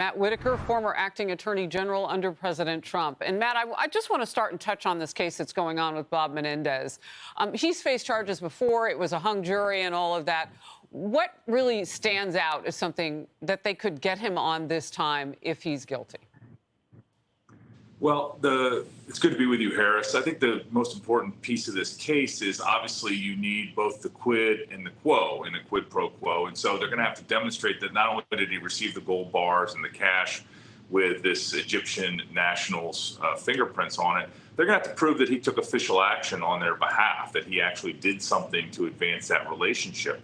Matt Whitaker, former acting attorney general under President Trump. And Matt, I just want to start and touch on this case that's going on with Bob Menendez. He's faced charges before. It was a hung jury and all of that. What really stands out as something that they could get him on this time if he's guilty? Well, it's good to be with you, Harris. I think the most important piece of this case is obviously you need both the quid and the quo in a quid pro quo. And so they're going to have to demonstrate that not only did he receive the gold bars and the cash with this Egyptian national's fingerprints on it, they're going to have to prove that he took official action on their behalf, that he actually did something to advance that relationship.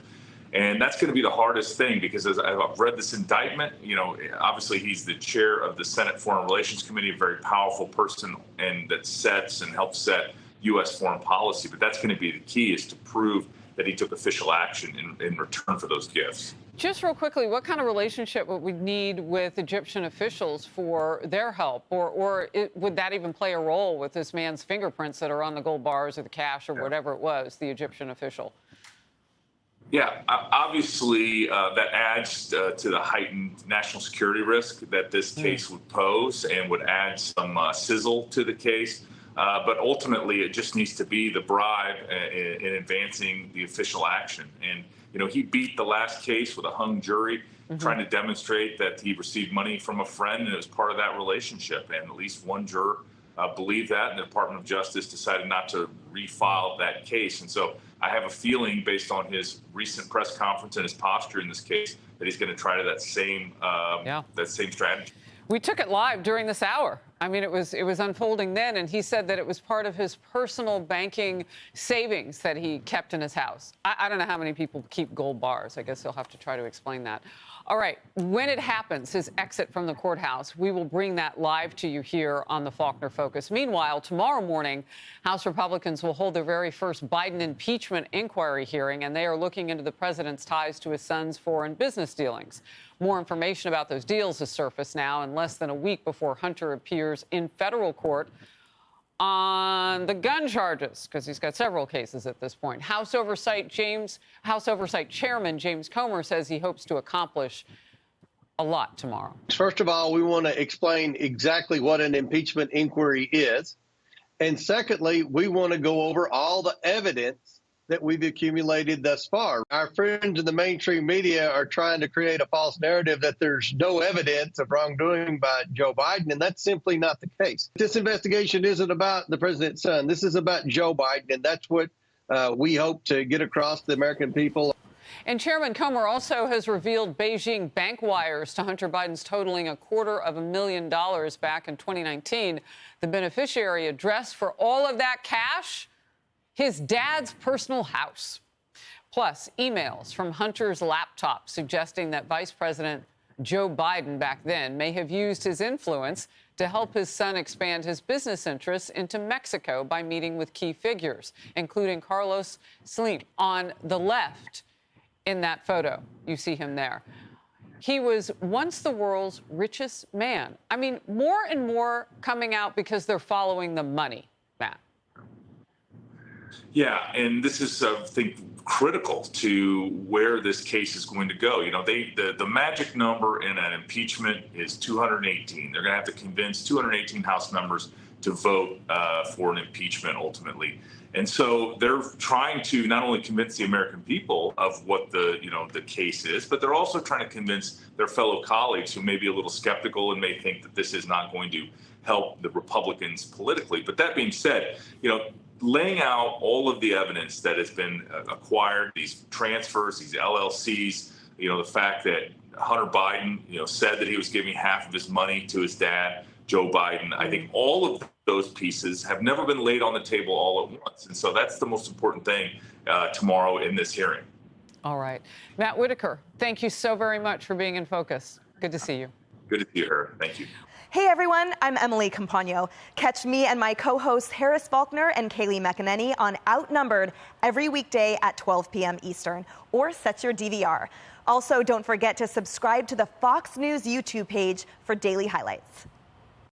And that's going to be the hardest thing because as I've read this indictment, obviously he's the chair of the Senate Foreign Relations Committee, a very powerful person and that sets and helps set U.S. foreign policy. But that's going to be the key, is to prove that he took official action in return for those gifts. Just real quickly, what kind of relationship would we need with Egyptian officials for their help? Or would that even play a role with this man's fingerprints that are on the gold bars or the cash or whatever it was, the Egyptian official? Yeah, obviously that adds to the heightened national security risk that this case would pose and would add some sizzle to the case. But ultimately, it just needs to be the bribe in advancing the official action. And, he beat the last case with a hung jury, trying to demonstrate that he received money from a friend and it was part of that relationship. And at least one juror believed that, and the Department of Justice decided not to refile that case. And so I have a feeling, based on his recent press conference and his posture in this case, that he's going to try that same strategy. We took it live during this hour. I mean, it was unfolding then, and he said that it was part of his personal banking savings that he kept in his house. I don't know how many people keep gold bars. I guess he'll have to try to explain that. All right, when it happens, his exit from the courthouse, we will bring that live to you here on the Faulkner Focus. Meanwhile, tomorrow morning, House Republicans will hold their very first Biden impeachment inquiry hearing, and they are looking into the president's ties to his son's foreign business dealings. More information about those deals has surfaced now, in less than a week before Hunter appears in federal court on the gun charges, because he's got several cases at this point. House Oversight Chairman James Comer says he hopes to accomplish a lot tomorrow. First of all, we want to explain exactly what an impeachment inquiry is. And secondly, we want to go over all the evidence that we've accumulated thus far. Our friends in the mainstream media are trying to create a false narrative that there's no evidence of wrongdoing by Joe Biden, and that's simply not the case. This investigation isn't about the president's son. This is about Joe Biden, and that's what we hope to get across to the American people. And Chairman Comer also has revealed Beijing bank wires to Hunter Biden's totaling $250,000 back in 2019. The beneficiary address for all of that cash? His dad's personal house. Plus, emails from Hunter's laptop suggesting that Vice President Joe Biden back then may have used his influence to help his son expand his business interests into Mexico by meeting with key figures, including Carlos Slim on the left in that photo. You see him there. He was once the world's richest man. I mean, more and more coming out because they're following the money, Matt. Yeah, and this is, I think, critical to where this case is going to go. The magic number in an impeachment is 218. They're going to have to convince 218 House members to vote for an impeachment ultimately. And so they're trying to not only convince the American people of what the case is, but they're also trying to convince their fellow colleagues who may be a little skeptical and may think that this is not going to help the Republicans politically. But that being said, laying out all of the evidence that has been acquired, these transfers, these LLCs, the fact that Hunter Biden, said that he was giving half of his money to his dad, Joe Biden. I think all of those pieces have never been laid on the table all at once. And so that's the most important thing tomorrow in this hearing. All right. Matt Whitaker, thank you so very much for being in focus. Good to see you. Good to see you, her. Thank you. Hey everyone, I'm Emily Campagno. Catch me and my co-hosts Harris Faulkner and Kaylee McEnany on Outnumbered every weekday at 12 p.m. Eastern, or set your DVR. Also, don't forget to subscribe to the Fox News YouTube page for daily highlights.